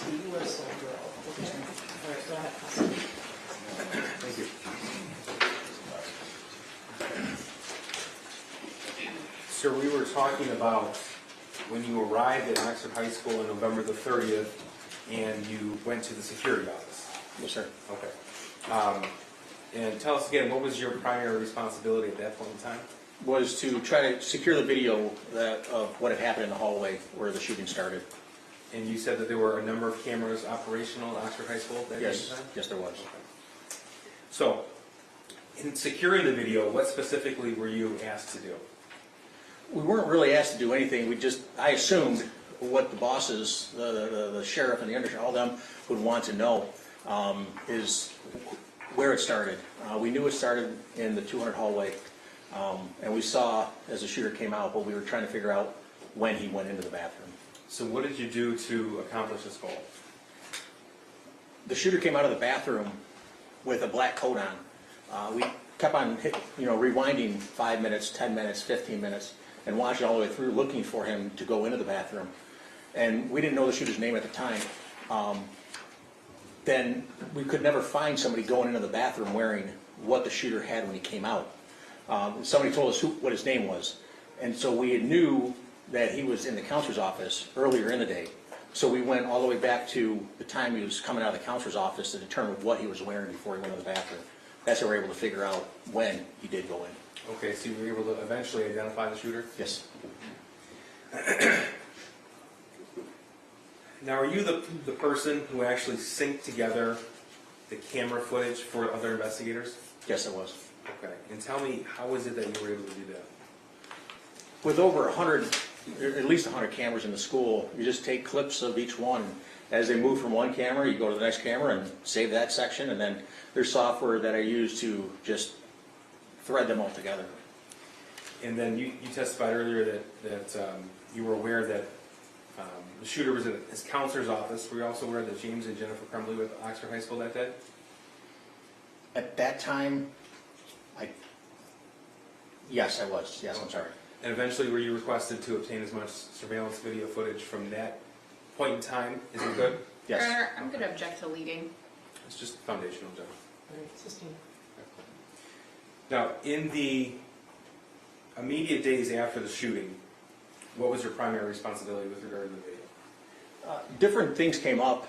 You are so girl. Okay. All right, go ahead. Thank you. So we were talking about when you arrived at Oxford High School on November the 30th and you went to the security office. Yes, sir. Okay. And tell us again, what was your primary responsibility at that point in time? Was to try to secure the video of what had happened in the hallway where the shooting started. And you said that there were a number of cameras operational at Oxford High School at that Yes, time? yes, there was. Okay. So, in securing the video, what specifically were you asked to do? We weren't really asked to do anything. I assumed what the bosses, the sheriff and the undersheriff, all them would want to know is where it started. We knew it started in the 200 hallway, and we saw as the shooter came out, but we were trying to figure out when he went into the bathroom. So what did you do to accomplish this goal? The shooter came out of the bathroom with a black coat on. We kept on rewinding 5 minutes, 10 minutes, 15 minutes, and watching all the way through looking for him to go into the bathroom. And we didn't know the shooter's name at the time. Then we could never find somebody going into the bathroom wearing what the shooter had when he came out. Somebody told us what his name was. And so we knew that he was in the counselor's office earlier in the day. So we went all the way back to the time he was coming out of the counselor's office to determine what he was wearing before he went to the bathroom. That's how we were able to figure out when he did go in. Okay, so you were able to eventually identify the shooter? Yes. Now, are you the person who actually synced together the camera footage for other investigators? Yes, it was. Okay, and tell me, how was it that you were able to do that? With over 100, at least 100 cameras in the school, you just take clips of each one. As they move from one camera, you go to the next camera and save that section, and then there's software that I use to just thread them all together. And then you testified earlier that you were aware that the shooter was in his counselor's office. Were you also aware that James and Jennifer Crumbley were at Oxford High School that day? At that time, yes, I was. Yes, I'm sorry. And eventually, were you requested to obtain as much surveillance video footage from that point in time? Is it good? Yes. Your Honor, I'm going to object to leading. It's just foundational, Jeff. All right, Sistine. Now, in the immediate days after the shooting, what was your primary responsibility with regard to the video? Different things came up.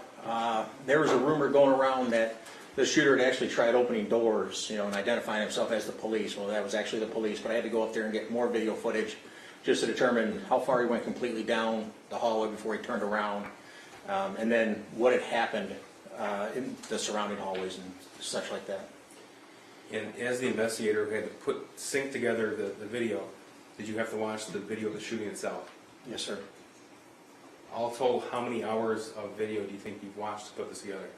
There was a rumor going around that the shooter had actually tried opening doors, and identifying himself as the police. Well, that was actually the police, but I had to go up there and get more video footage just to determine how far he went completely down the hallway before he turned around, and then what had happened in the surrounding hallways and such like that. And as the investigator who had to sync together the video, did you have to watch the video of the shooting itself? Yes, sir. All told, how many hours of video do you think you've watched to put this together?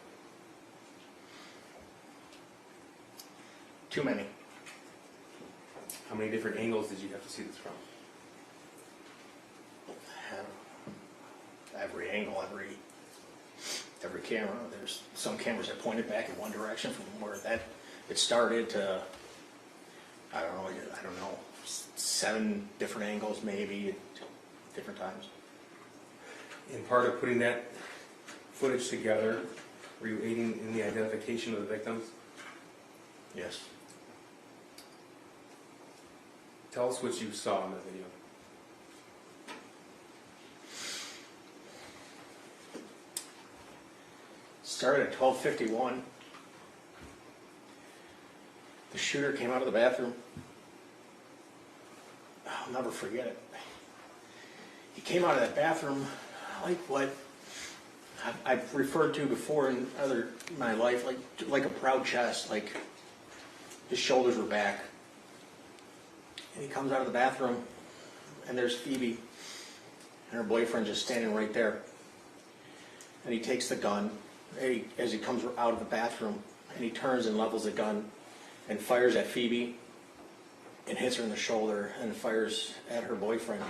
Too many. How many different angles did you have to see this from? Every angle, every camera. There's some cameras that pointed back in one direction from where it started to, I don't know, 7 different angles maybe at different times. In part of putting that footage together, were you aiding in the identification of the victims? Yes. Tell us what you saw in the video. Started at 12:51. The shooter came out of the bathroom. I'll never forget it. He came out of that bathroom like what I've referred to before in my life, like a proud chest, like his shoulders were back. And he comes out of the bathroom, and there's Phoebe and her boyfriend just standing right there. And he takes the gun as he comes out of the bathroom, and he turns and levels the gun and fires at Phoebe and hits her in the shoulder and fires at her boyfriend,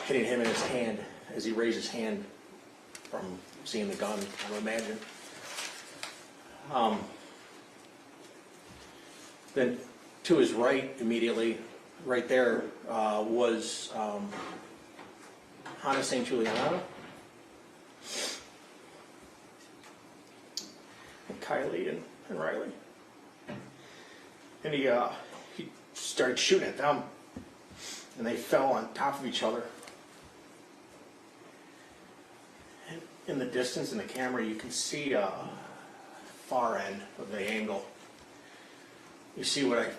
hitting him in his hand as he raised his hand from seeing the gun, I would imagine. Then to his right, immediately, right there, was Hannah St. Juliana. Kylie and Riley. And he started shooting at them, and they fell on top of each other. And in the distance in the camera, you can see far end of the angle. You see what I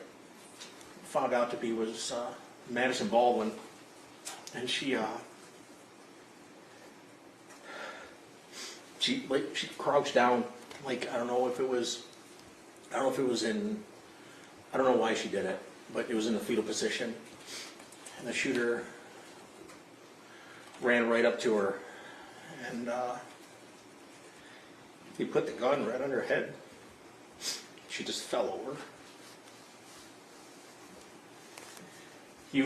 found out to be was Madison Baldwin, and she crouched down, like, I don't know why she did it, but it was in the fetal position, and the shooter ran right up to her, and he put the gun right on her head. She just fell over. He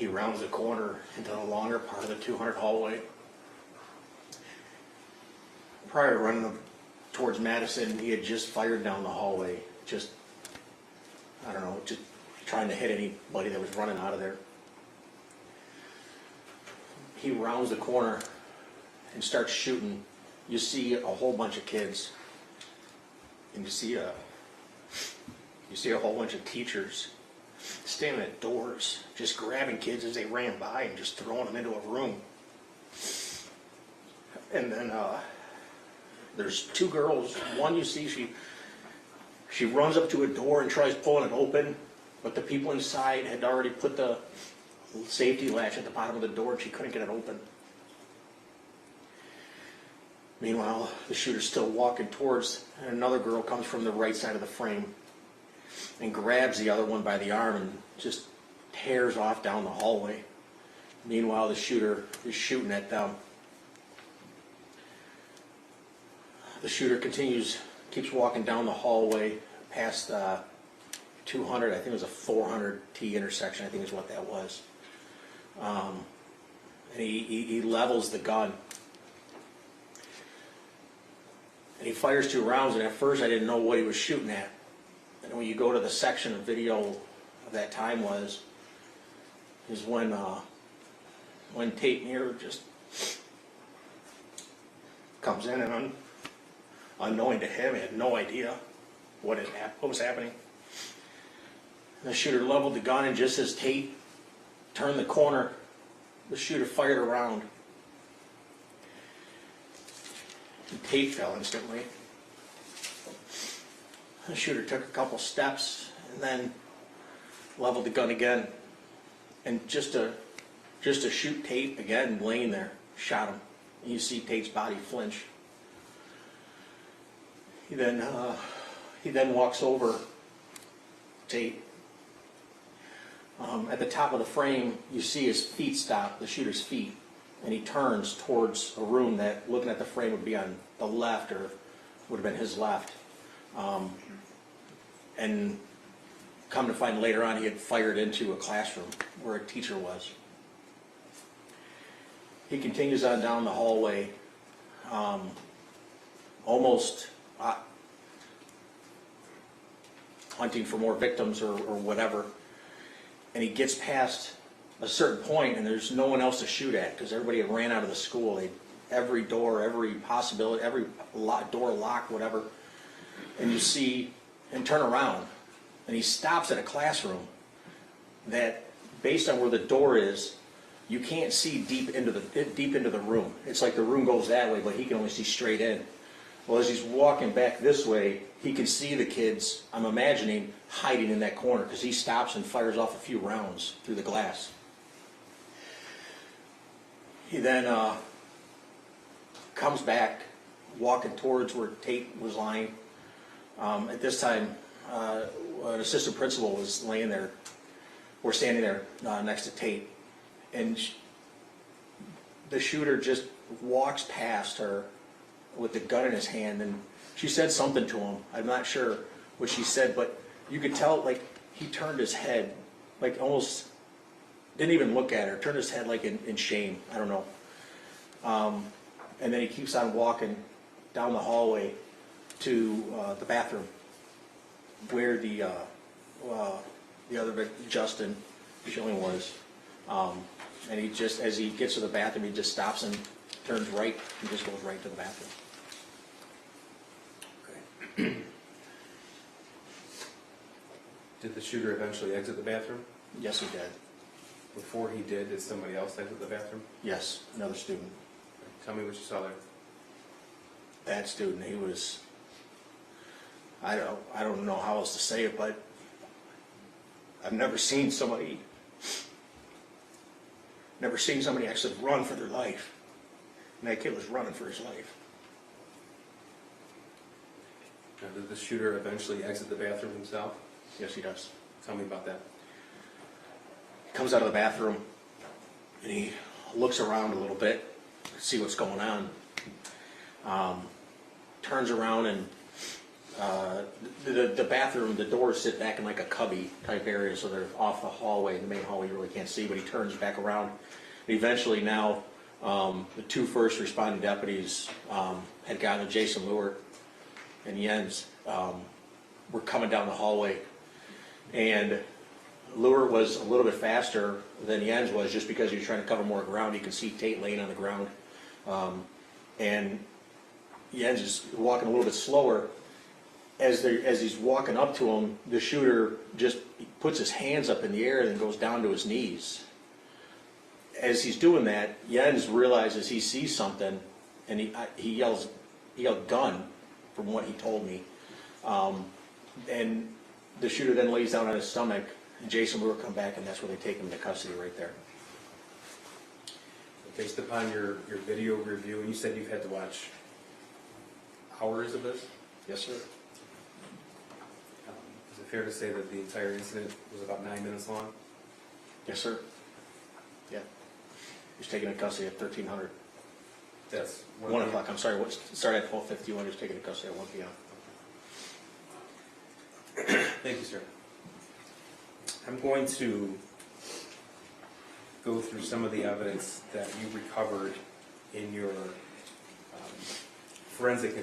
rounds the corner into the longer part of the 200 hallway. Prior to running towards Madison, he had just fired down the hallway, just trying to hit anybody that was running out of there. He rounds the corner and starts shooting. You see a whole bunch of kids, and you see a whole bunch of teachers standing at doors, just grabbing kids as they ran by and just throwing them into a room. And then there's two girls. One, you see, she runs up to a door and tries pulling it open, but the people inside had already put the safety latch at the bottom of the door, and she couldn't get it open. Meanwhile, the shooter's still walking towards, and another girl comes from the right side of the frame and grabs the other one by the arm and just tears off down the hallway. Meanwhile, the shooter is shooting at them. The shooter keeps walking down the hallway past 200, I think it was a 400 T intersection, I think is what that was. And he levels the gun. And he fires 2 rounds, and at first I didn't know what he was shooting at. And when you go to the section of video of that time is when Tate Muir just comes in, and unknowing to him, he had no idea what was happening. And the shooter leveled the gun, and just as Tate turned the corner, the shooter fired a round. And Tate fell instantly. The shooter took a couple steps and then leveled the gun again, and just to shoot Tate again, laying there, shot him. And you see Tate's body flinch. He then walks over Tate. At the top of the frame, you see his feet stop, the shooter's feet, and he turns towards a room that, looking at the frame, would be on the left, or would have been his left. And come to find later on, he had fired into a classroom where a teacher was. He continues on down the hallway, almost hunting for more victims or whatever. And he gets past a certain point, and there's no one else to shoot at because everybody had ran out of the school. Every door, every possibility, every door locked, whatever. And you see him turn around, and he stops at a classroom that, based on where the door is, you can't see deep into the room. It's like the room goes that way, but he can only see straight in. Well, as he's walking back this way, he can see the kids, I'm imagining, hiding in that corner, because he stops and fires off a few rounds through the glass. He then comes back, walking towards where Tate was lying. At this time, an assistant principal was laying there, or standing there next to Tate. And the shooter just walks past her with the gun in his hand, and she said something to him. I'm not sure what she said, but you could tell, like, he turned his head, like, almost didn't even look at her, turned his head like in shame. I don't know. And then he keeps on walking down the hallway to the bathroom where the other victim, Justin Schilling, was. And he just, as he gets to the bathroom, he just stops and turns right, and just goes right to the bathroom. Okay. Did the shooter eventually exit the bathroom? Yes, he did. Before he did somebody else exit the bathroom? Yes, another student. Tell me what you saw there. That student, he was, I don't know how else to say it, but I've never seen somebody actually run for their life. And that kid was running for his life. Now, did the shooter eventually exit the bathroom himself? Yes, he does. Tell me about that. He comes out of the bathroom and he looks around a little bit to see what's going on. Turns around and the bathroom, the doors sit back in like a cubby type area, so they're off the hallway. The main hallway you really can't see, but he turns back around. And eventually now, the two first responding deputies had gotten to Jason Lure and Jens, were coming down the hallway. And Lure was a little bit faster than Jens was, just because he was trying to cover more ground. You can see Tate laying on the ground. And Jens is walking a little bit slower. As he's walking up to him, the shooter just puts his hands up in the air and then goes down to his knees. As he's doing that, Jens realizes he sees something, and he yelled gun, from what he told me. And the shooter then lays down on his stomach, and Jason Lure come back, and that's where they take him into custody right there. Based upon your video review, and you said you've had to watch hours of this? Yes, sir. Is it fair to say that the entire incident was about 9 minutes long? Yes, sir. Yeah. He was taken into custody at 1300. That's 1 o'clock, I'm sorry, started at 12:51, he was taken into custody at 1 p.m. Thank you, sir. I'm going to go through some of the evidence that you recovered in your forensic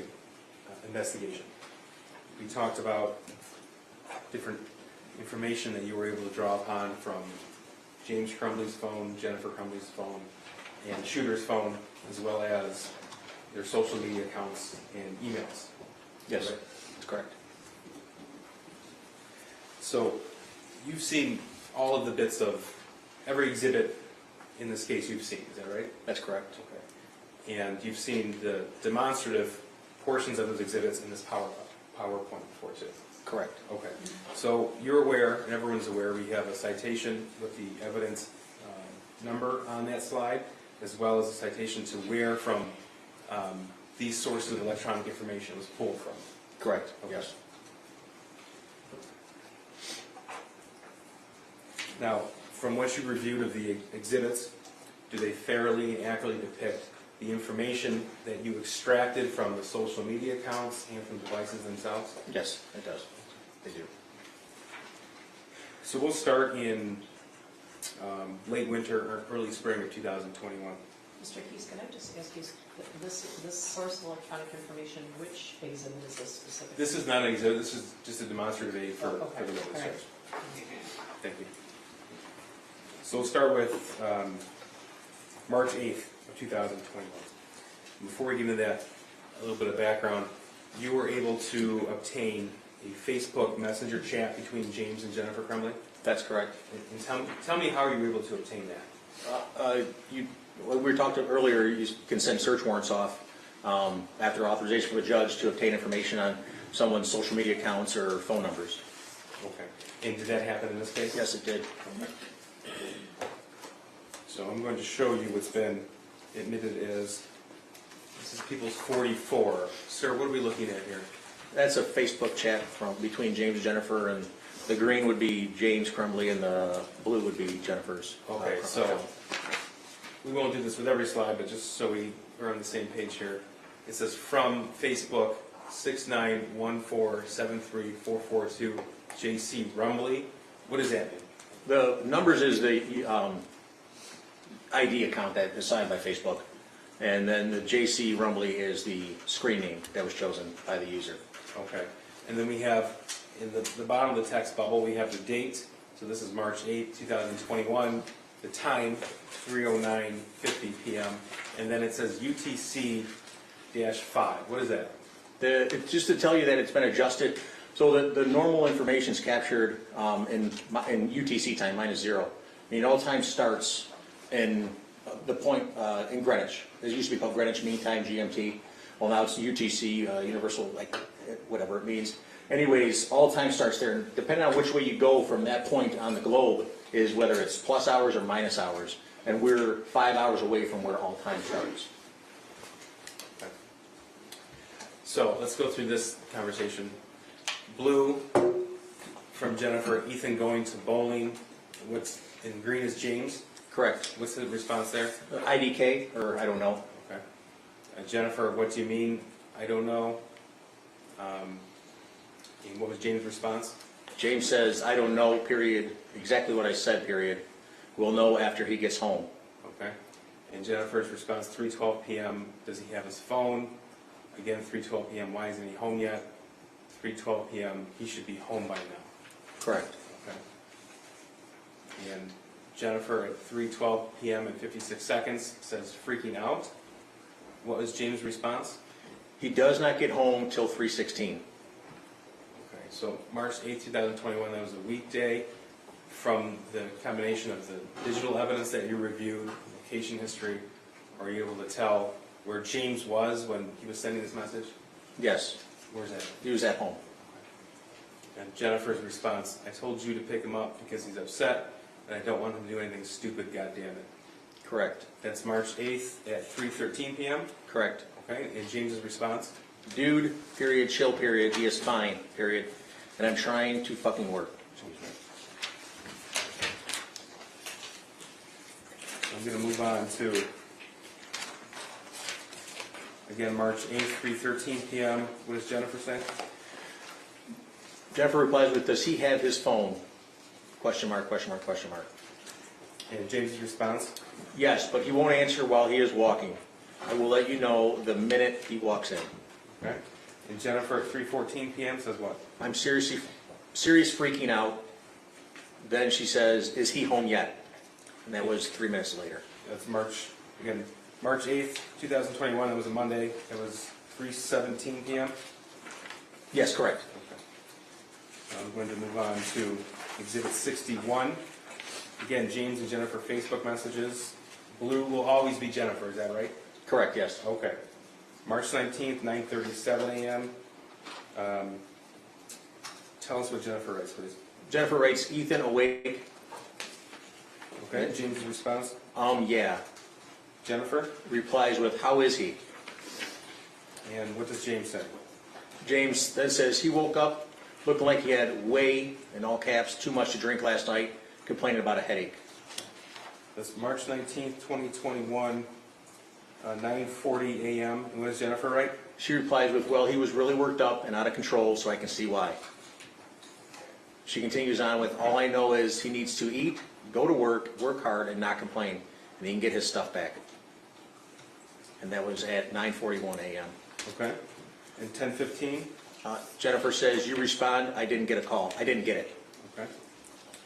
investigation. We talked about different information that you were able to draw upon from James Crumbley's phone, Jennifer Crumbley's phone, and the shooter's phone, as well as their social media accounts and emails. Yes, Right? that's correct. So you've seen all of the bits of every exhibit in this case you've seen, is that right? That's correct. Okay. And you've seen the demonstrative portions of those exhibits in this PowerPoint before too? Correct. Okay. So you're aware, and everyone's aware, we have a citation with the evidence number on that slide, as well as a citation to where from these sources of electronic information was pulled from. Correct, Okay. yes. Now, from what you reviewed of the exhibits, do they fairly and accurately depict the information that you extracted from the social media accounts and from devices themselves? Yes, it does. They do. So we'll start in late winter or early spring of 2021. Mr. Keys, can I just ask you, this source of electronic information, which exhibit is this specifically? This is not an exhibit, this is just a demonstrative aid for the Okay, witness. all right. Thank you. So we'll start with March 8th of 2021. Before we get into that, a little bit of background. You were able to obtain a Facebook Messenger chat between James and Jennifer Crumbley? That's correct. And tell me how you were able to obtain that. We were talking earlier, you can send search warrants off after authorization from a judge to obtain information on someone's social media accounts or phone numbers. Okay. And did that happen in this case? Yes, it did. So I'm going to show you what's been admitted as, this is People's 44. Sir, what are we looking at here? That's a Facebook chat between James and Jennifer, and the green would be James Crumbley and the blue would be Jennifer's. Okay, so we won't do this with every slide, but just so we are on the same page here. It says from Facebook 691473442 JC Rumbley. What does that mean? The numbers is the ID account that is signed by Facebook, and then the JC Rumbley is the screen name that was chosen by the user. Okay. And then we have, in the bottom of the text bubble, we have the date. So this is March 8, 2021. the time, 3:09:50 p.m., and then it says UTC-5. What is that? It's just to tell you that it's been adjusted. So the normal information is captured in UTC time, -0. I mean, all time starts in the point in Greenwich. It used to be called Greenwich Mean Time, GMT. Well, now it's UTC, Universal, like whatever it means. Anyways, all time starts there. And depending on which way you go from that point on the globe is whether it's plus hours or minus hours. And we're 5 hours away from where all time starts. Okay. So let's go through this conversation. Blue from Jennifer, Ethan going to bowling. What's in green is James. Correct. What's the response there? IDK, or I don't know. Okay. Jennifer, what do you mean? I don't know. And what was James' response? James says, I don't know, period. Exactly what I said, period. We'll know after he gets home. Okay. And Jennifer's response, 3:12 p.m. Does he have his phone? Again, 3:12 p.m. Why isn't he home yet? 3:12 p.m. He should be home by now. Correct. Okay. And Jennifer at 3:12 p.m. and 56 seconds says freaking out. What was James' response? He does not get home till 3:16. Okay, so March 8, 2021, that was a weekday. From the combination of the digital evidence that you reviewed, location history, are you able to tell where James was when he was sending this message? Yes, Where's that? he was at home. And Jennifer's response, I told you to pick him up because he's upset and I don't want him to do anything stupid, goddammit. Correct. That's March 8th at 3:13 p.m. Correct. Okay, and James's response? Dude, period, chill, period. He is fine, period. And I'm trying to fucking work. I'm going to move on to, again, March 8th, 3:13 p.m. What does Jennifer say? Jennifer replies with, does he have his phone? Question mark, question mark, question mark. And James's response? Yes, but he won't answer while he is walking. I will let you know the minute he walks in. Okay. And Jennifer at 3:14 p.m. says what? I'm serious freaking out. Then she says, is he home yet? And that was 3 minutes later. That's March 8th, 2021. That was a Monday. That was 3:17 p.m. Yes, correct. Okay. I'm going to move on to Exhibit 61. Again, James and Jennifer Facebook messages. Blue will always be Jennifer, is that right? Correct, yes. Okay. March 19th, 9:37 a.m. Tell us what Jennifer writes, please. Jennifer writes, Ethan awake. Okay, James' response. Yeah. Jennifer, Replies with, how is he? and what does James say? James then says he woke up looking like he had way, in all caps, too much to drink last night, complaining about a headache. That's March 19th, 2021, 9:40 a.m. And what does Jennifer write? She replies with, well, he was really worked up and out of control, so I can see why. She continues on with, all I know is he needs to eat, go to work hard, and not complain, and he can get his stuff back. And that was at 9:41 a.m. Okay. And 10:15? Jennifer says, you respond, I didn't get a call. I didn't get it. Okay.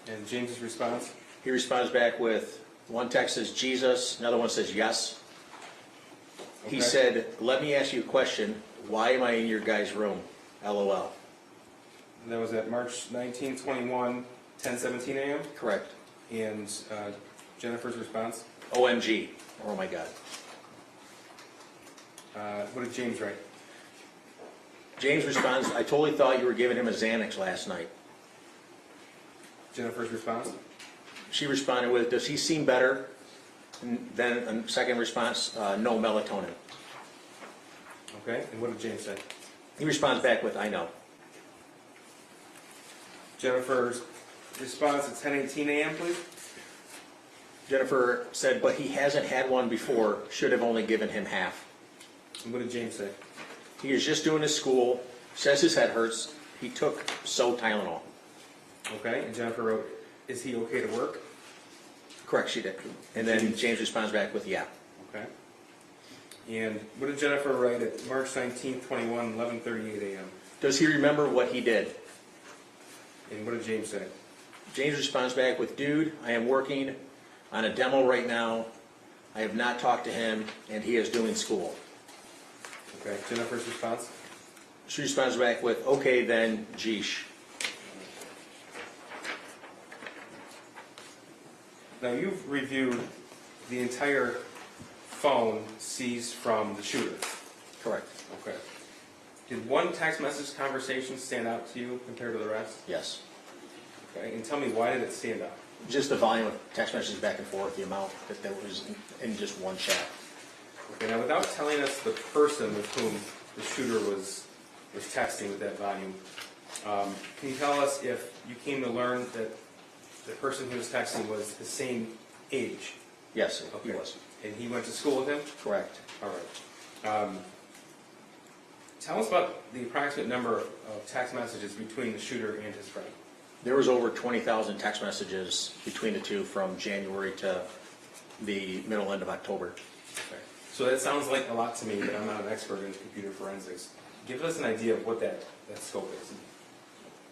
And James's response? He responds back with, one text says Jesus, another one says yes. He Okay. said, let me ask you a question. Why am I in your guys' room? LOL. And that was at March 19th, 21, 10:17 a.m. Correct. And Jennifer's response? OMG. Oh my God. What did James write? James responds, I totally thought you were giving him a Xanax last night. Jennifer's response? She responded with, does he seem better? And then a second response, no melatonin. Okay. And what did James say? He responds back with, I know. Jennifer's response at 10:18 a.m., please. Jennifer said, but he hasn't had one before, should have only given him half. And what did James say? He is just doing his school, says his head hurts, he took Tylenol. Okay. And Jennifer wrote, is he okay to work? Correct, she did. And then James responds back with, yeah. Okay. And what did Jennifer write at March 19th, 21, 11:38 a.m.? Does he remember what he did? And what did James say? James responds back with, dude, I am working on a demo right now. I have not talked to him, and he is doing school. Okay, Jennifer's response? She responds back with, okay then, geesh. Now, you've reviewed the entire phone seized from the shooter. Correct. Okay. Did one text message conversation stand out to you compared to the rest? Yes. Okay, and tell me, why did it stand out? Just the volume of text messages back and forth, the amount that was in just one chat. Okay, now without telling us the person with whom the shooter was texting with that volume, can you tell us if you came to learn that the person who was texting was the same age? Yes, he Okay. was. And he went to school with him? Correct. All right. Tell us about the approximate number of text messages between the shooter and his friend. There was over 20,000 text messages between the two from January to the middle end of October. Okay. So that sounds like a lot to me, but I'm not an expert in computer forensics. Give us an idea of what that scope is.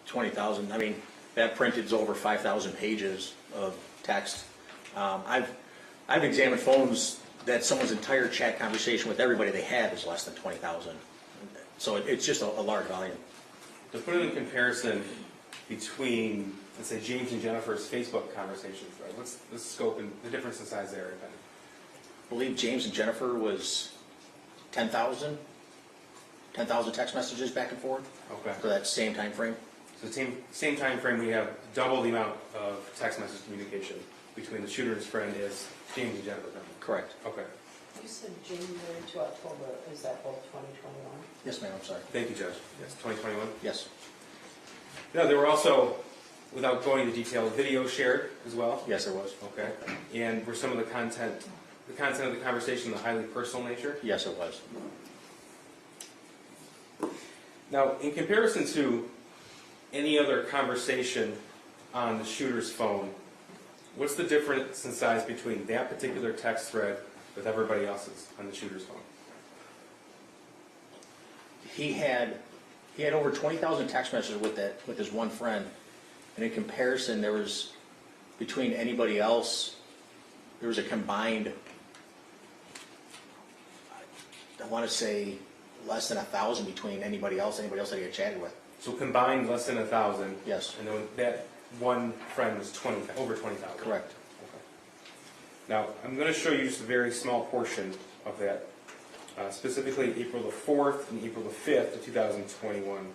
20,000, I mean, that printed is over 5,000 pages of text. I've examined phones that someone's entire chat conversation with everybody they had is less than 20,000. So it's just a large volume. To put it in comparison between, let's say, James and Jennifer's Facebook conversations, right? What's the scope and the difference in size there, if any? I believe James and Jennifer was 10,000 text messages back and forth Okay. for that same time frame. So same time frame, we have double the amount of text message communication between the shooter and his friend as James and Jennifer. Correct. Okay. You said January to October, is that both 2021? Yes, ma'am, I'm sorry. Thank you, Judge. Yes, 2021. Yes. Now, there were also, without going into detail, videos shared as well? Yes, there was. Okay. And were some of the content of the conversation of a highly personal nature? Yes, it was. Now, in comparison to any other conversation on the shooter's phone, what's the difference in size between that particular text thread with everybody else's on the shooter's phone? He had over 20,000 text messages with his one friend, and in comparison, there was between anybody else, there was a combined, I want to say, less than 1,000 between anybody else that he had chatted with. So combined, less than 1,000. Yes. And then that one friend was over 20,000. Correct. Okay. Now, I'm going to show you just a very small portion of that, specifically April the 4th and April the 5th of 2021,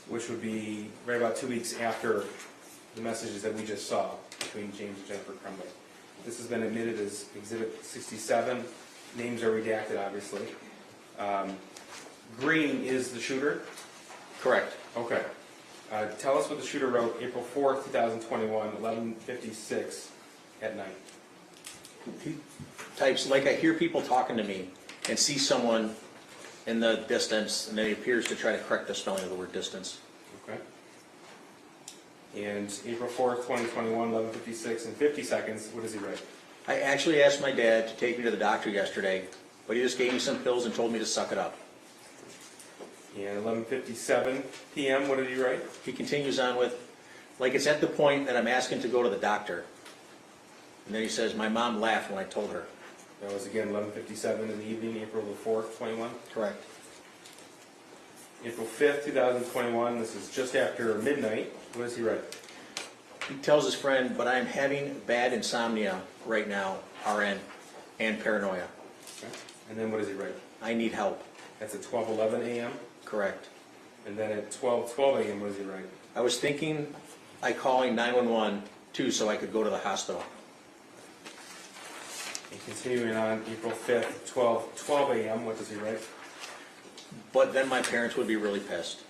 which would be right about 2 weeks after the messages that we just saw between James and Jennifer Crumbley. This has been admitted as Exhibit 67. Names are redacted, obviously. Green is the shooter? Correct. Okay. Tell us what the shooter wrote April 4th, 2021, 11:56 at night. He types, like I hear people talking to me and see someone in the distance, and then he appears to try to correct the spelling of the word distance. Okay. And April 4th, 2021, 11:56 and 50 seconds, what does he write? I actually asked my dad to take me to the doctor yesterday, but he just gave me some pills and told me to suck it up. And 11:57 p.m., what did he write? He continues on with, like it's at the point that I'm asking to go to the doctor. And then he says, my mom laughed when I told her. That was again 11:57 in the evening, April the 4th, 21. Correct. April 5th, 2021, this is just after midnight. What does he write? He tells his friend, but I'm having bad insomnia right now, RN, and paranoia. Okay. And then what does he write? I need help. That's at 12:11 a.m. Correct. And then at 12:12 a.m., what does he write? I was thinking I calling 911 too so I could go to the hospital. And continuing on, April 5th, 12:12 a.m., what does he write? But then my parents would be really pissed.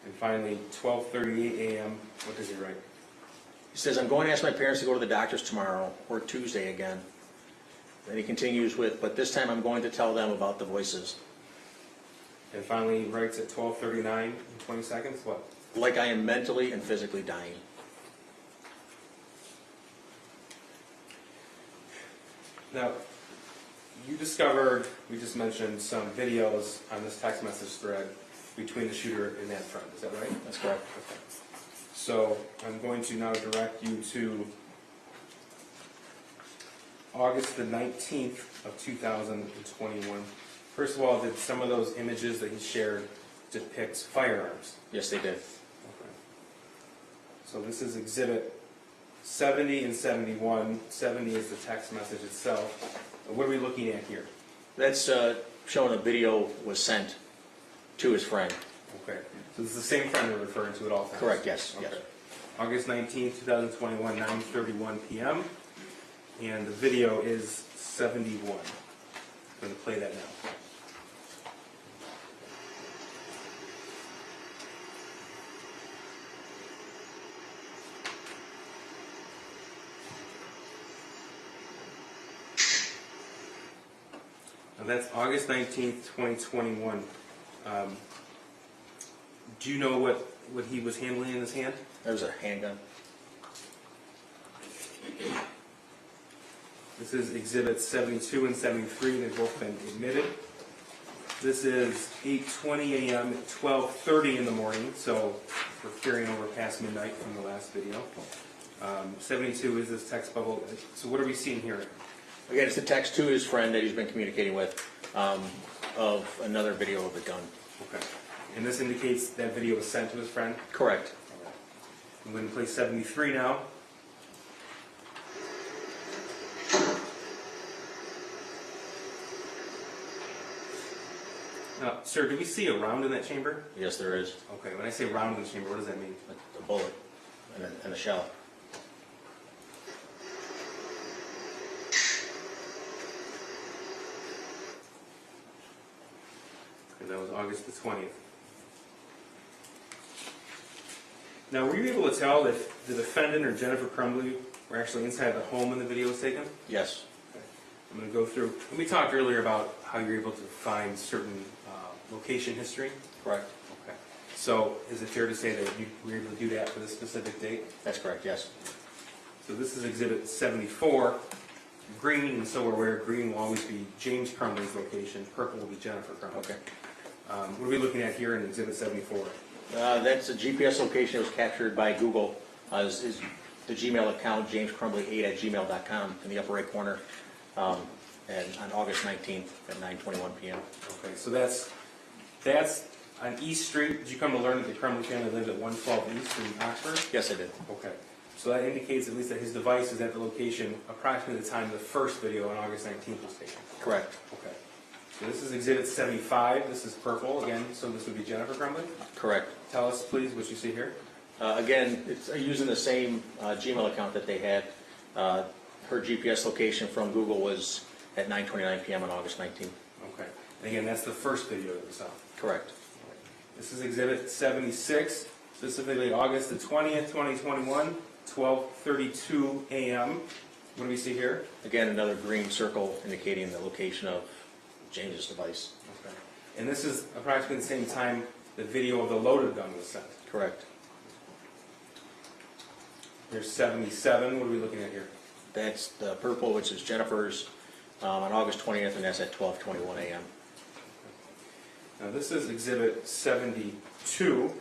And finally, 12:38 a.m., what does he write? He says, I'm going to ask my parents to go to the doctor's tomorrow, or Tuesday again. Then he continues with, but this time I'm going to tell them about the voices. And finally, he writes at 12:39 and 20 seconds, what? Like I am mentally and physically dying. Now, you discovered, we just mentioned, some videos on this text message thread between the shooter and that friend. Is that right? That's correct. Okay. So I'm going to now direct you to August the 19th of 2021. First of all, did some of those images that he shared depict firearms? Yes, they did. Okay. So this is Exhibit 70 and 71. 70 is the text message itself. What are we looking at here? That's showing a video was sent to his friend. Okay. So this is the same friend we're referring to at all times? Correct, yes, Okay. yes. August 19th, 2021, 9:31 p.m. And the video is 71. I'm going to play that now. Now that's August 19th, 2021. Do you know what he was handling in his hand? There's a handgun. This is Exhibit 72 and 73. They've both been admitted. This is 8:20 a.m. at 12:30 in the morning, so we're carrying over past midnight from the last video. 72 is this text bubble. So what are we seeing here? Again, it's a text to his friend that he's been communicating with of another video of the gun. Okay. And this indicates that video was sent to his friend? Correct. I'm going to play 73 now. Now, sir, do we see a round in that chamber? Yes, there is. Okay, when I say round in the chamber, what does that mean? A bullet and a shell. Okay, that was August the 20th. Now, were you able to tell if the defendant or Jennifer Crumbley were actually inside the home when the video was taken? Yes. Okay. I'm going to go through, and we talked earlier about how you're able to find certain location history. Correct. Okay. So, is it fair to say that you were able to do that for this specific date? That's correct, yes. So this is Exhibit 74. Green, and so we're aware, green will always be James Crumbley's location. Purple will be Jennifer Crumbley. Okay. What are we looking at here in Exhibit 74? That's a GPS location that was captured by Google. Is the Gmail account, jamescrumbly8@gmail.com, in the upper right corner, and on August 19th at 9:21 p.m. Okay, so that's on East Street. Did you come to learn that the Crumbley family lived at 112 East in Oxford? Yes, I did. Okay. So that indicates at least that his device is at the location approximately the time the first video on August 19th was taken. Correct. Okay. So this is Exhibit 75. This is purple again, so this would be Jennifer Crumbley. Correct. Tell us, please, what you see here. Again, it's using the same Gmail account that they had. Her GPS location from Google was at 9:29 p.m. on August 19th. Okay. And again, that's the first video that we saw. Correct. This is Exhibit 76, specifically August the 20th, 2021, 12:32 a.m. What do we see here? Again, another green circle indicating the location of James's device. Okay. And this is approximately the same time the video of the loaded gun was sent. Correct. Here's 77. What are we looking at here? That's the purple, which is Jennifer's, on August 20th, and that's at 12:21 a.m. Now this is Exhibit 72.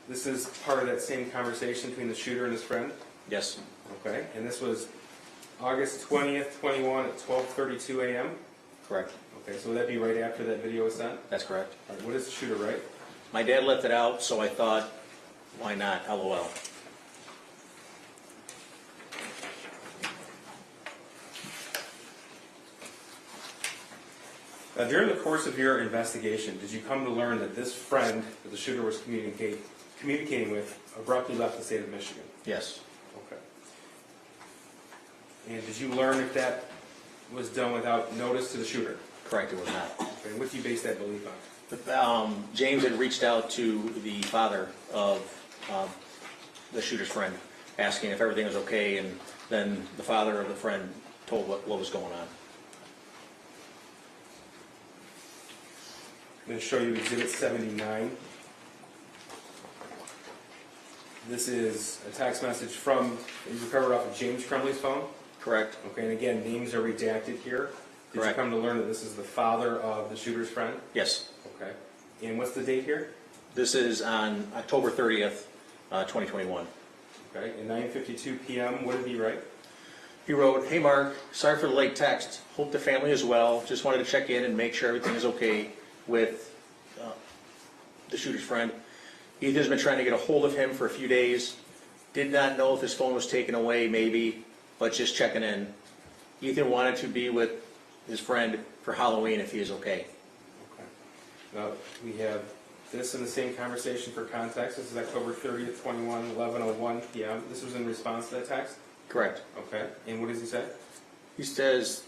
This is part of that same conversation between the shooter and his friend. Yes. Okay. And this was August 20th, 21 at 12:32 a.m. Correct. Okay. So would that be right after that video was sent? That's correct. All right, what does the shooter write? My dad left it out, so I thought, why not? LOL. During the course of your investigation, did you come to learn that this friend that the shooter was communicating with abruptly left the state of Michigan? Yes. Okay. And did you learn if that was done without notice to the shooter? Correct, it was not. Okay. And what do you base that belief on? James had reached out to the father of the shooter's friend, asking if everything was okay, and then the father of the friend told what was going on. I'm going to show you Exhibit 79. This is a text message from, you recovered off of James Crumbley's phone. Correct. Okay, and again, names are redacted here. Did Correct. you come to learn that this is the father of the shooter's friend? Yes. Okay. And what's the date here? This is on October 30th, 2021. Okay, at 9:52 p.m., what did he write? He wrote, "Hey Mark, sorry for the late text. Hope the family is well. Just wanted to check in and make sure everything is okay with the shooter's friend. Ethan's been trying to get a hold of him for a few days. Did not know if his phone was taken away, maybe, but just checking in. Ethan wanted to be with his friend for Halloween if he is okay." Okay. Now, we have this in the same conversation for context. This is October 30th, 21, 11:01 p.m. This was in response to that text? Correct. Okay. And what does he say? He says,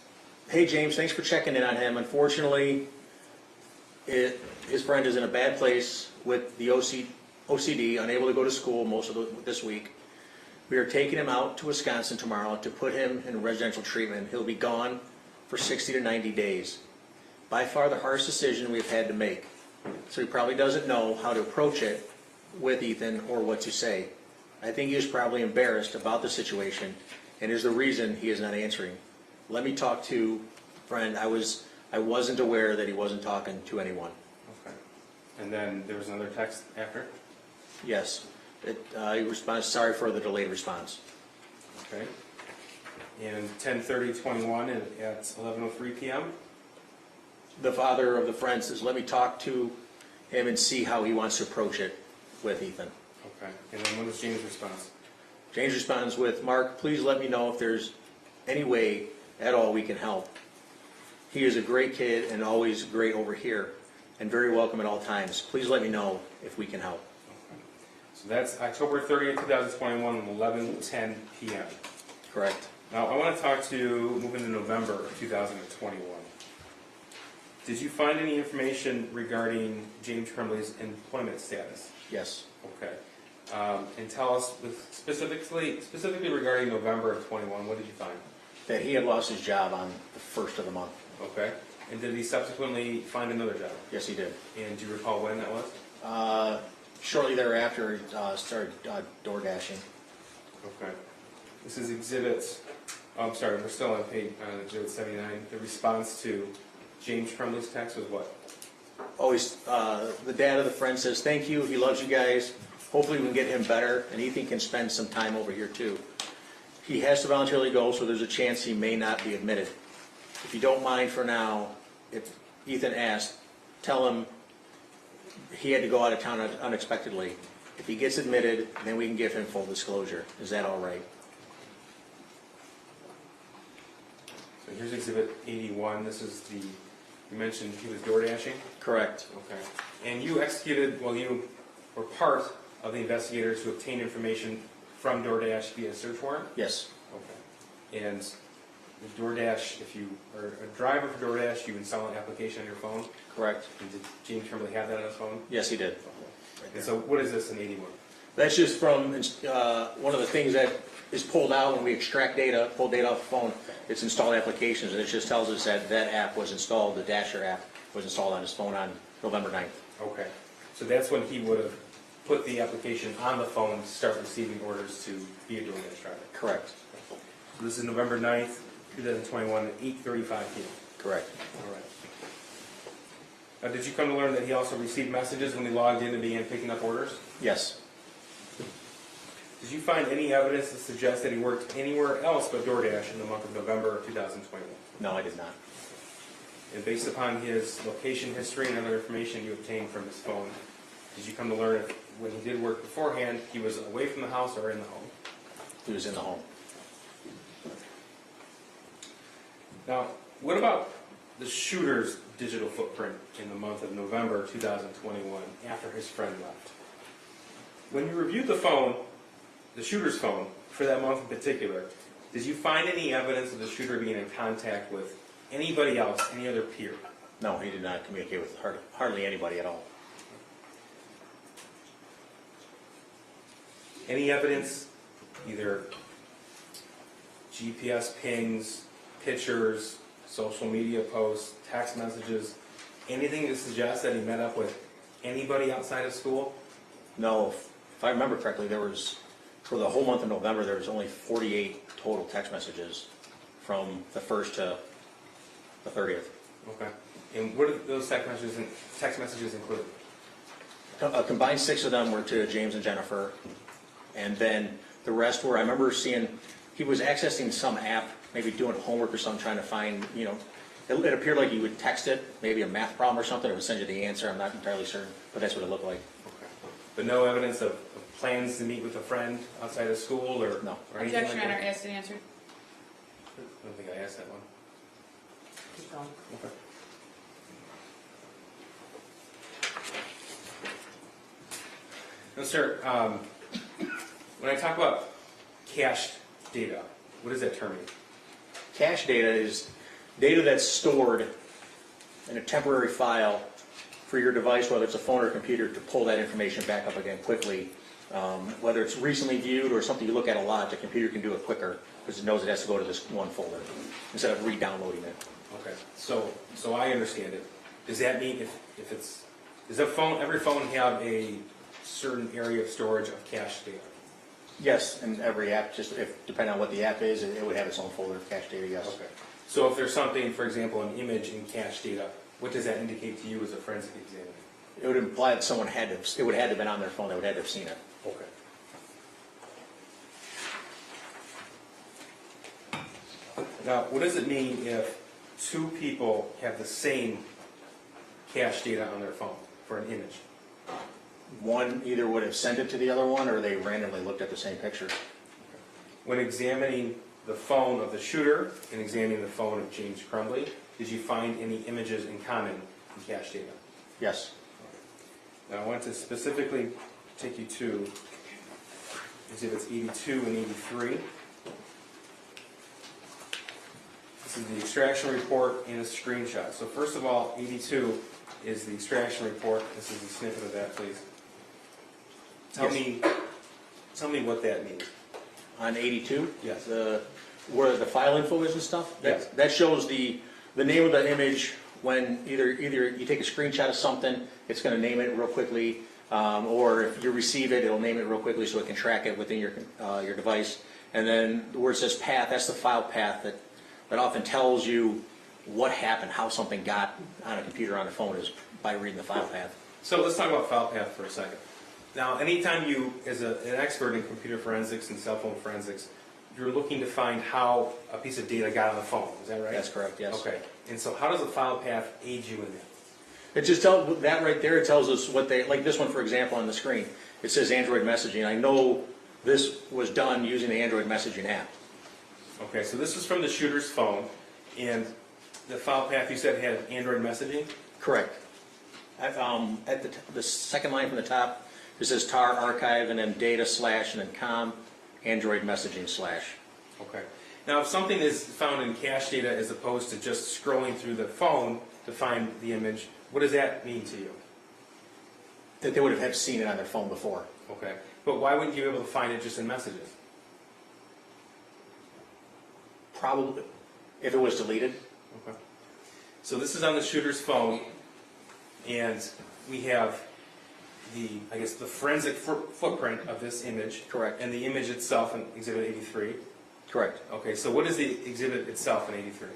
"Hey James, thanks for checking in on him. Unfortunately, his friend is in a bad place with the OCD, unable to go to school most of this week. We are taking him out to Wisconsin tomorrow to put him in residential treatment. He'll be gone for 60 to 90 days. By far the hardest decision we've had to make. So he probably doesn't know how to approach it with Ethan or what to say. I think he is probably embarrassed about the situation and is the reason he is not answering. Let me talk to friend. I wasn't aware that he wasn't talking to anyone." Okay. And then there was another text after? Yes. He responds, "Sorry for the delayed response." Okay. And 10:30:21 at 11:03 p.m.? The father of the friend says, "Let me talk to him and see how he wants to approach it with Ethan." Okay. And then what was James' response? James responds with, "Mark, please let me know if there's any way at all we can help. He is a great kid and always great over here and very welcome at all times. Please let me know if we can help." Okay. So that's October 30th, 2021, 11:10 p.m. Correct. Now, I want to talk to, move into November of 2021. Did you find any information regarding James Crumbley's employment status? Yes. Okay. And tell us specifically regarding November of 21, what did you find? That he had lost his job on the 1st of the month. Okay. And did he subsequently find another job? Yes, he did. And do you recall when that was? Shortly thereafter, he started door dashing. Okay. This is exhibit, I'm sorry, we're still on page, exhibit 79. The response to James Crumbley's text was what? Always, the dad of the friend says, "Thank you, he loves you guys. Hopefully we can get him better, and Ethan can spend some time over here too. He has to voluntarily go, so there's a chance he may not be admitted. If you don't mind for now, if Ethan asked, tell him he had to go out of town unexpectedly. If he gets admitted, then we can give him full disclosure. Is that all right?" So here's exhibit 81. This is the, you mentioned he was door dashing? Correct. Okay. And you executed, well, you were part of the investigators who obtained information from DoorDash via search warrant? Yes. Okay. And with DoorDash, if you are a driver for DoorDash, you install an application on your phone? Correct. And did James Crumbley have that on his phone? Yes, he did. Right. And so what is this in 81? That's just from one of the things that is pulled out when we extract data, pull data off the phone. It's installed applications, and it just tells us that that app was installed, the Dasher app was installed on his phone on November 9th. Okay. So that's when he would have put the application on the phone to start receiving orders to be a DoorDash driver? Correct. So this is November 9th, 2021 at 8:35 p.m. Correct. All right. Now, did you come to learn that he also received messages when he logged in and began picking up orders? Yes. Did you find any evidence to suggest that he worked anywhere else but DoorDash in the month of November of 2021? No, I did not. And based upon his location history and other information you obtained from his phone, did you come to learn if when he did work beforehand, he was away from the house or in the home? He was in the home. Now, what about the shooter's digital footprint in the month of November 2021 after his friend left? When you reviewed the phone, the shooter's phone, for that month in particular, did you find any evidence of the shooter being in contact with anybody else, any other peer? No, he did not communicate with hardly anybody at all. Any evidence, either GPS pings, pictures, social media posts, text messages, anything to suggest that he met up with anybody outside of school? No, if I remember correctly, there was, for the whole month of November, there was only 48 total text messages from the 1st to the 30th. Okay. And what did those text messages include? A combined 6 of them were to James and Jennifer, and then the rest were, I remember seeing he was accessing some app, maybe doing homework or something, trying to find, it appeared like he would text it, maybe a math problem or something, it would send you the answer, I'm not entirely certain, but that's what it looked like. Okay. But no evidence of plans to meet with a friend outside of school or? No. Or anything Objection, like Honor, that? asked and answered. I don't think I asked that one. Keep going. Okay. Now, sir, when I talk about cached data, what does that term mean? Cache data is data that's stored in a temporary file for your device, whether it's a phone or a computer, to pull that information back up again quickly. Whether it's recently viewed or something you look at a lot, the computer can do it quicker because it knows it has to go to this one folder instead of re-downloading it. Okay, so I understand it. Does that mean if it's, does every phone have a certain area of storage of cache data? Yes, and every app, just depending on what the app is, it would have its own folder of cache data, yes. Okay. So if there's something, for example, an image in cache data, what does that indicate to you as a forensic examiner? It would imply that someone had to, it would have had to have been on their phone, they would have to have seen it. Okay. Now, what does it mean if two people have the same cache data on their phone for an image? One either would have sent it to the other one, or they randomly looked at the same picture. When examining the phone of the shooter and examining the phone of James Crumbley, did you find any images in common in cache data? Yes. Now, I want to specifically take you to exhibits 82 and 83. This is the extraction report and a screenshot. So first of all, 82 is the extraction report. This is a snippet of that, please. Tell me what that means. On 82? Yes. Where the file info is and stuff? Yes. That shows the name of the image when either you take a screenshot of something, it's going to name it real quickly, or if you receive it, it'll name it real quickly so it can track it within your device. And then where it says path, that's the file path that often tells you what happened, how something got on a computer, on a phone, is by reading the file path. So let's talk about file path for a second. Now, anytime you, as an expert in computer forensics and cell phone forensics, you're looking to find how a piece of data got on the phone, is that right? That's correct, yes. Okay, and so how does a file path aid you in that? It just tells, that right there, it tells us what they, like this one, for example, on the screen. It says Android messaging. I know this was done using the Android messaging app. Okay, so this is from the shooter's phone, and the file path you said had Android messaging? Correct. At the second line from the top, it says tar archive, and then data / and then com, Android messaging /. Okay. Now, if something is found in cache data as opposed to just scrolling through the phone to find the image, what does that mean to you? That they would have seen it on their phone before. Okay. But why wouldn't you be able to find it just in messages? Probably, if it was deleted. Okay. So this is on the shooter's phone, and we have I guess the forensic footprint of this image. Correct. And the image itself in Exhibit 83. Correct. Okay, so what is the exhibit itself in 83?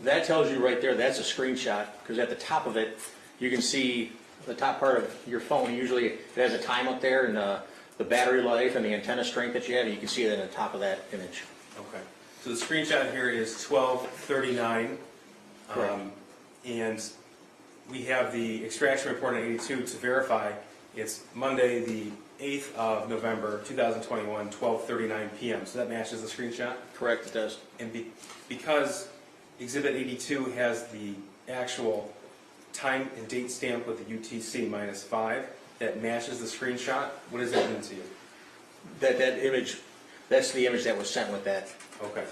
That tells you right there, that's a screenshot, because at the top of it, you can see the top part of your phone. Usually it has a time up there and the battery life and the antenna strength that you have, and you can see that on the top of that image. Okay. So the screenshot here is 12/39. Correct. And we have the extraction report in 82 to verify. It's Monday, the 8th of November, 2021, 12:39 p.m. So that matches the screenshot? Correct, it does. And because Exhibit 82 has the actual time and date stamp with the UTC -5 that matches the screenshot, what does that mean to you? That image, that's the image that was sent with that. Okay.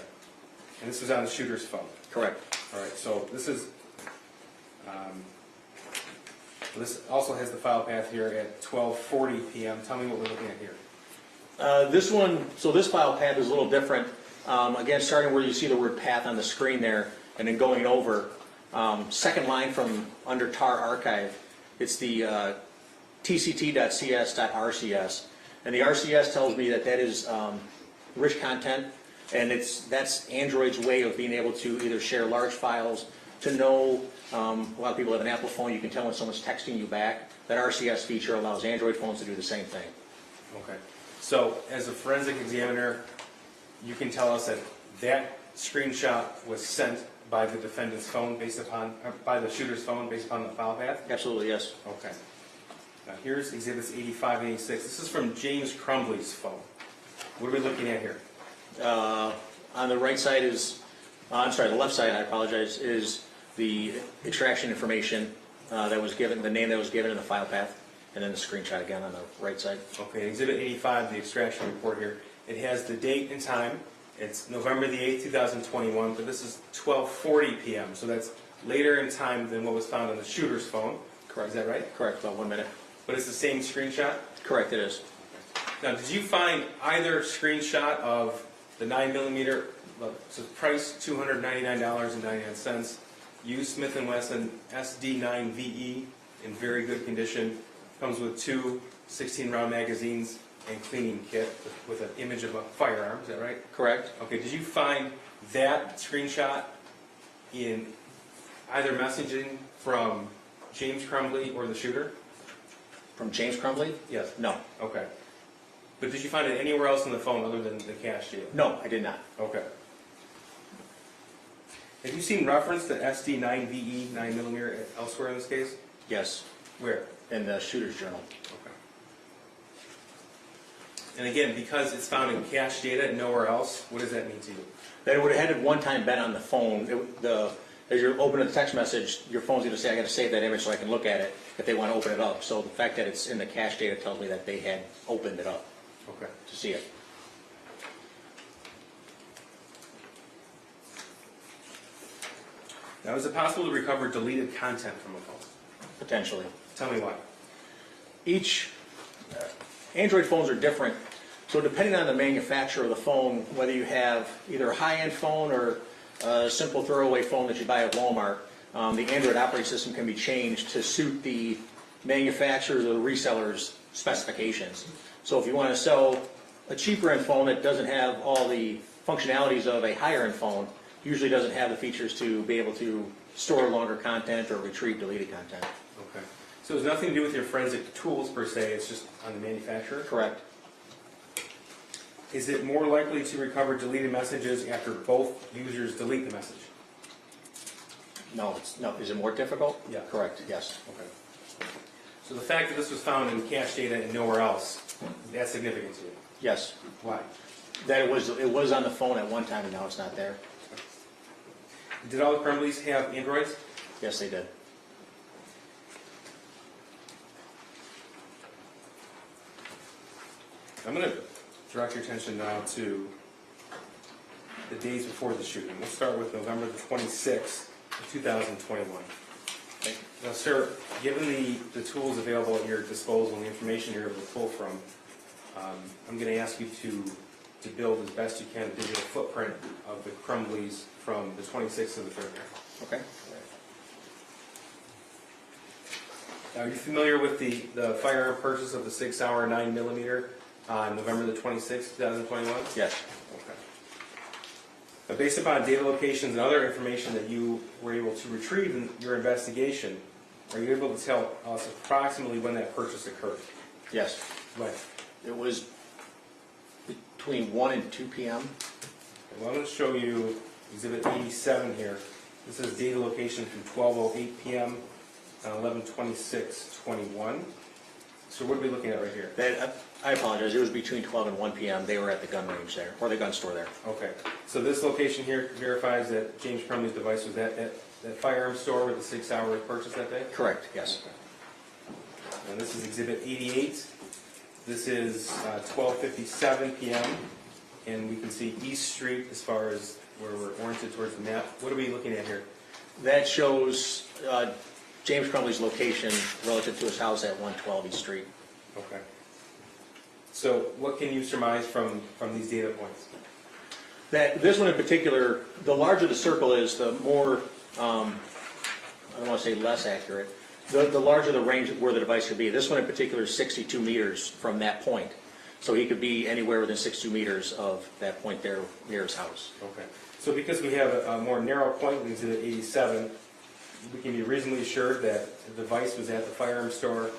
And this was on the shooter's phone? Correct. All right, so this is, this also has the file path here at 12:40 p.m. Tell me what we're looking at here. This one, so this file path is a little different. Again, starting where you see the word path on the screen there, and then going over, second line from under tar archive, it's the tct.cs.rcs, and the RCS tells me that is rich content, and that's Android's way of being able to either share large files, to know, a lot of people have an Apple phone, you can tell when someone's texting you back. That RCS feature allows Android phones to do the same thing. Okay. So as a forensic examiner, you can tell us that that screenshot was sent by the defendant's phone based upon, by the shooter's phone based upon the file path? Absolutely, yes. Okay. Now here's exhibits 85 and 86. This is from James Crumbley's phone. What are we looking at here? On the right side is, I'm sorry, the left side, I apologize, is the extraction information that was given, the name that was given in the file path, and then the screenshot again on the right side. Okay, exhibit 85, the extraction report here. It has the date and time. It's November the 8th, 2021, but this is 12:40 p.m., so that's later in time than what was found on the shooter's phone. Correct. Is that right? Correct, about 1 minute. But it's the same screenshot? Correct, it is. Now, did you find either screenshot of the 9mm, so price $299.99, used Smith & Wesson SD9VE in very good condition, comes with two 16-round magazines and cleaning kit with an image of a firearm, is that right? Correct. Okay, did you find that screenshot in either messaging from James Crumbley or the shooter? From James Crumbley? Yes. No. Okay. But did you find it anywhere else on the phone other than the cache data? No, I did not. Okay. Have you seen reference to SD9VE 9mm elsewhere in this case? Yes, Where? in the shooter's journal. Okay. And again, because it's found in cache data and nowhere else, what does that mean to you? That it would have had it one time been on the phone. As you're opening the text message, your phone's going to say, I got to save that image so I can look at it if they want to open it up. So the fact that it's in the cache data tells me that they had opened it up Okay. to see it. Now, is it possible to recover deleted content from a phone? Potentially. Tell me why. Each Android phones are different, so depending on the manufacturer of the phone, whether you have either a high-end phone or a simple throwaway phone that you buy at Walmart, the Android operating system can be changed to suit the manufacturer's or the reseller's specifications. So if you want to sell a cheaper-end phone that doesn't have all the functionalities of a higher-end phone, usually doesn't have the features to be able to store longer content or retrieve deleted content. Okay. So it has nothing to do with your forensic tools per se, it's just on the manufacturer? Correct. Is it more likely to recover deleted messages after both users delete the message? No, no. Is it more difficult? Yeah. Correct, yes. Okay. So the fact that this was found in cache data and nowhere else, that's significant to you? Yes. Why? That it was on the phone at one time and now it's not there. Did all the Crumbleys have Androids? Yes, they did. I'm going to direct your attention now to the days before the shooting. We'll start with November the 26th, 2021. Okay. Now, sir, given the tools available at your disposal and the information you're able to pull from, I'm going to ask you to build as best you can a digital footprint of the Crumbleys from the 26th to the 30th. Okay. Now, are you familiar with the firearm purchase of the 6-hour 9mm on November the 26th, 2021? Yes. Okay. Now, based upon data locations and other information that you were able to retrieve in your investigation, are you able to tell us approximately when that purchase occurred? Yes. When? It was between 1 and 2 p.m. Well, I'm going to show you Exhibit 87 here. This is data location from 12:08 p.m. on 11/26/21. So what are we looking at right here? I apologize. It was between 12 and 1 p.m. They were at the gun range there, or the gun store there. Okay. So this location here verifies that James Crumbley's device was at that firearm store where the 6-hour was purchased that day? Correct, yes. Okay. And this is Exhibit 88. This is 12:57 p.m. And we can see East Street as far as where we're oriented towards the map. What are we looking at here? That shows James Crumbley's location relative to his house at 112 East Street. Okay. So what can you surmise from these data points? That this one in particular, the larger the circle is, the more, I don't want to say less accurate, the larger the range where the device could be. This one in particular is 62 meters from that point. So he could be anywhere within 62 meters of that point there near his house. Okay. So because we have a more narrow point in Exhibit 87, we can be reasonably assured that the device was at the firearm store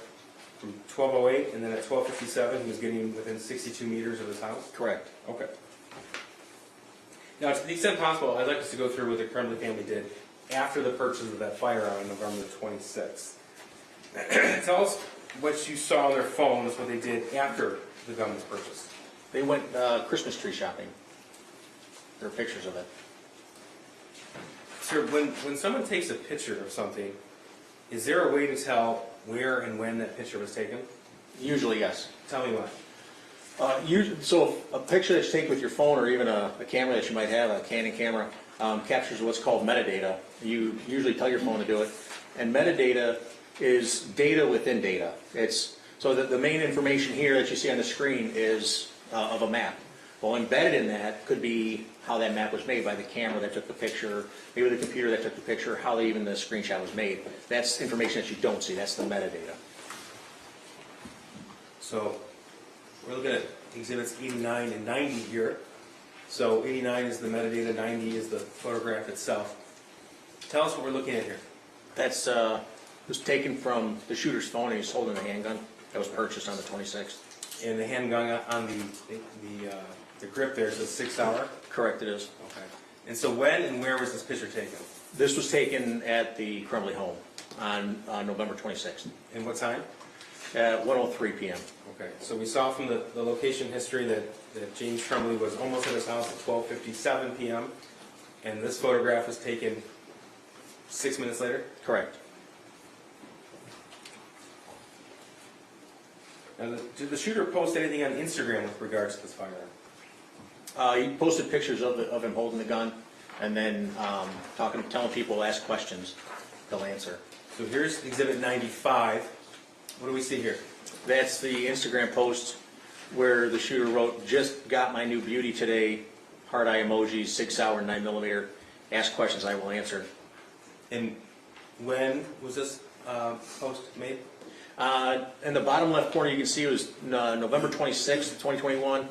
from 12:08, and then at 12:57 he was getting within 62 meters of his house? Correct. Okay. Now, to the extent possible, I'd like us to go through what the Crumbley family did after the purchase of that firearm on November 26th. Tell us what you saw on their phones, what they did after the gun was purchased. They went Christmas tree shopping. There are pictures of it. Sir, when someone takes a picture of something, is there a way to tell where and when that picture was taken? Usually, yes. Tell me why. So a picture that's taken with your phone or even a camera that you might have, a Canon camera, captures what's called metadata. You usually tell your phone to do it. And metadata is data within data. So the main information here that you see on the screen is of a map. Well, embedded in that could be how that map was made by the camera that took the picture, maybe the computer that took the picture, how even the screenshot was made. That's information that you don't see. That's the metadata. So we're looking at exhibits 89 and 90 here. So 89 is the metadata, 90 is the photograph itself. Tell us what we're looking at here. That's was taken from the shooter's phone, and he's holding a handgun that was purchased on the 26th. And the handgun on the grip there says 6 hour? Correct, it is. Okay. And so when and where was this picture taken? This was taken at the Crumbley home on November 26th And what time? at 1:03 p.m. Okay, so we saw from the location history that James Crumbley was almost at his house at 12:57 p.m. And this photograph was taken 6 minutes later? Correct. Now, did the shooter post anything on Instagram with regards to this firearm? He posted pictures of him holding the gun, and then telling people, ask questions, they'll answer. So here's exhibit 95. What do we see here? That's the Instagram post where the shooter wrote, "Just got my new beauty today, heart eye emojis, 6 hour, 9mm. Ask questions, I will answer." And when was this post made? In the bottom left corner, you can see it was November 26th, 2021,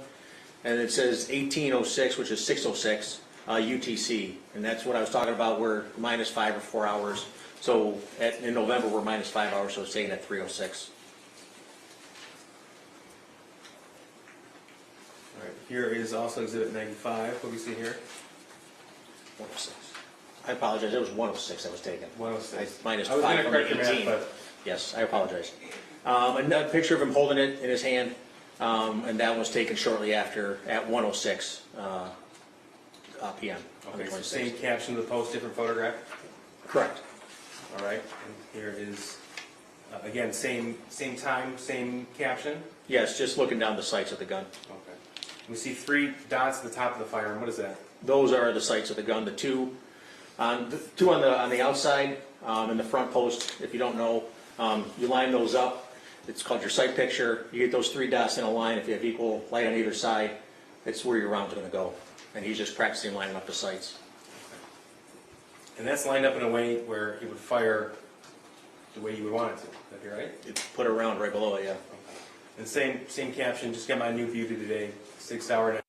and it says 1806, which is 606 UTC, and that's what I was talking about. We're -5 or 4 hours. So in November, we're -5 hours, so it's taken at 3:06. All right, here is also exhibit 95. What do we see here? 106. I apologize, it was 106 that was taken. 106. Minus I was 5 going to from correct your 18. math, but Yes, I apologize. Another picture of him holding it in his hand, and that was taken shortly after at 1:06 p.m. on the okay, so 26th. same caption of the post, different photograph. Correct. All right, and here is again same time, same caption. Yes, just looking down the sights of the gun. Okay. We see 3 dots at the top of the firearm. What is that? Those are the sights of the gun. The two on the outside and the front post. If you don't know, you line those up. It's called your sight picture. You get those 3 dots in a line. If you have equal light on either side, it's where your round's going to go. And he's just practicing lining up the sights. And that's lined up in a way where it would fire the way you would want it to. Would that be right? You put a round right below it, yeah. And same caption. Just got my new beauty today. 6 hour.